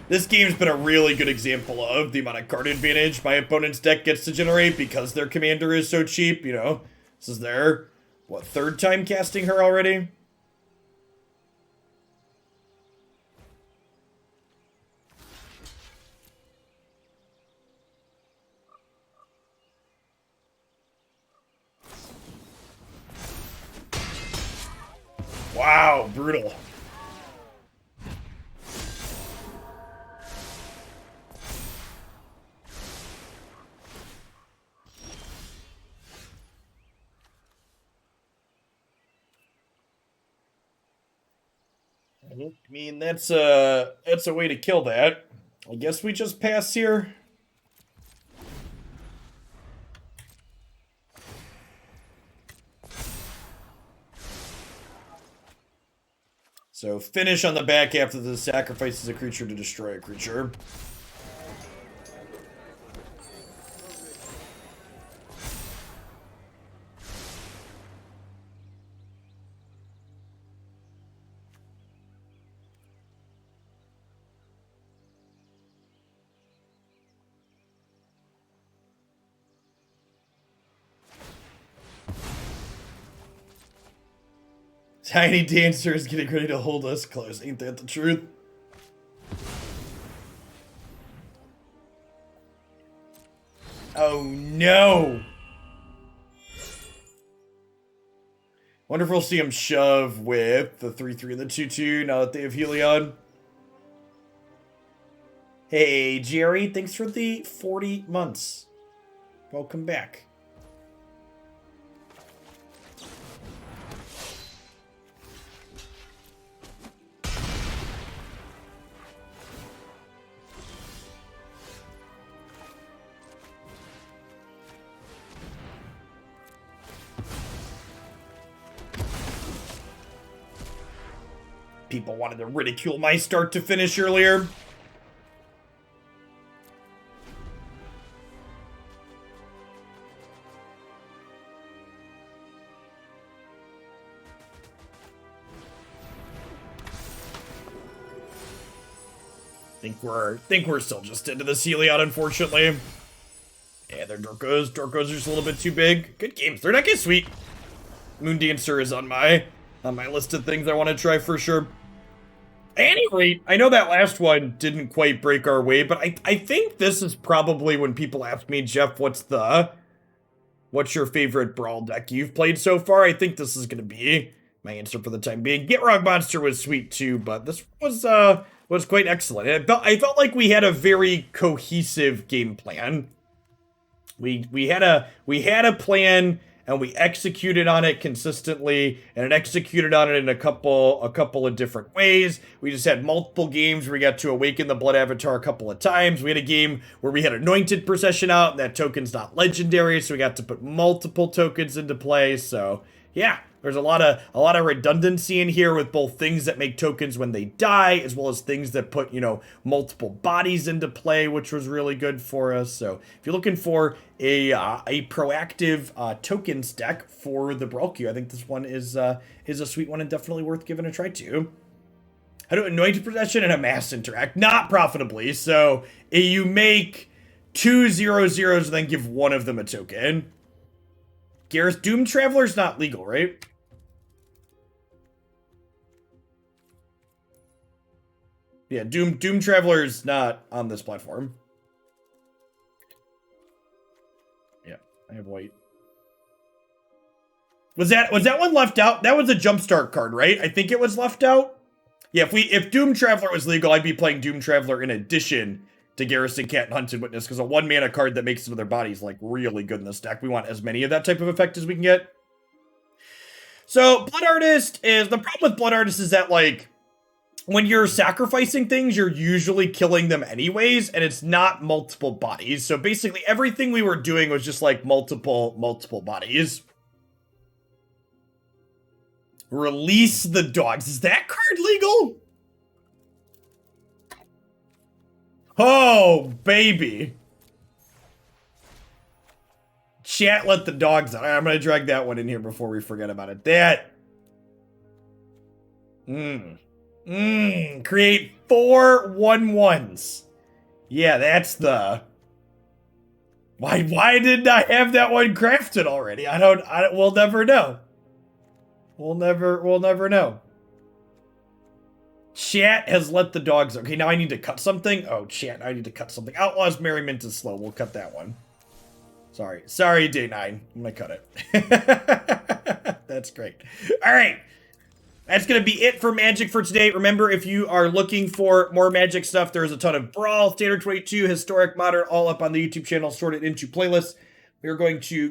This game's been a really good example of the amount of card advantage my opponent's deck gets to generate because their commander is so cheap, you know. This is their, what, 3rd time casting her already? Wow, brutal. I mean, that's a way to kill that. I guess we just pass here. So finish on the back after the sacrifices a creature to destroy a creature. Tiny Dancer is getting ready to hold us close. Ain't that the truth? Oh no! Wonderful to see him shove with the 3/3 and the 2/2 now that they have Heliod. Hey Jerry, thanks for the 40 months. Welcome back. people wanted to ridicule my start to finish earlier. Think we're still just into the Heliod, unfortunately. Yeah, they're Dorkos. Dorkos are just a little bit too big. Good games. They're not get sweet. Moon Dancer is on my list of things I want to try for sure. At any rate, I know that last one didn't quite break our way, but I think this is probably when people ask me, Jeff, what's your favorite Brawl deck you've played so far? I think this is gonna be my answer for the time being. Gitrog Monster was sweet too, but this was quite excellent. I felt like we had a very cohesive game plan. We had a plan and we executed on it consistently, and it executed on it in a couple of different ways. We just had multiple games where we got to awaken the Blood Avatar a couple of times. We had a game where we had Anointed Procession out, and that token's not legendary, so we got to put multiple tokens into play. So yeah, there's a lot of redundancy in here with both things that make tokens when they die, as well as things that put, multiple bodies into play, which was really good for us. So if you're looking for a proactive tokens deck for the Brawl queue, I think this one is a sweet one and definitely worth giving a try to. How to Anointed Procession and a Mass Interact, not profitably. So you make 2 0/0s and then give one of them a token. Garrus, Doom Traveler's not legal, right? Yeah, Doom Traveler's not on this platform. Yeah, I have white. Was that one left out? That was a Jumpstart card, right? I think it was left out. Yeah, if Doom Traveler was legal, I'd be playing Doom Traveler in addition to Garrison Cat and Hunted Witness, because a 1-mana card that makes some of their bodies like really good in this deck. We want as many of that type of effect as we can get. So Blood Artist is, the problem with Blood Artist is that like when you're sacrificing things, you're usually killing them anyways, and it's not multiple bodies. So basically everything we were doing was just like multiple bodies. Release the dogs. Is that card legal? Oh, baby. Chat, let the dogs out. I'm going to drag that one in here before we forget about it. That. Create 4 1/1s. Yeah, that's the... Why didn't I have that one crafted already? We'll never know. We'll never know. Chat has let the dogs... Okay, now I need to cut something. Oh, chat, I need to cut something. Outlaws Merriment is slow. We'll cut that one. Sorry, day 9. I'm gonna cut it. That's great. All right. That's gonna be it for Magic for today. Remember, if you are looking for more Magic stuff, there is a ton of Brawl, Standard 22, Historic, Modern, all up on the YouTube channel, sorted into playlists. We are going to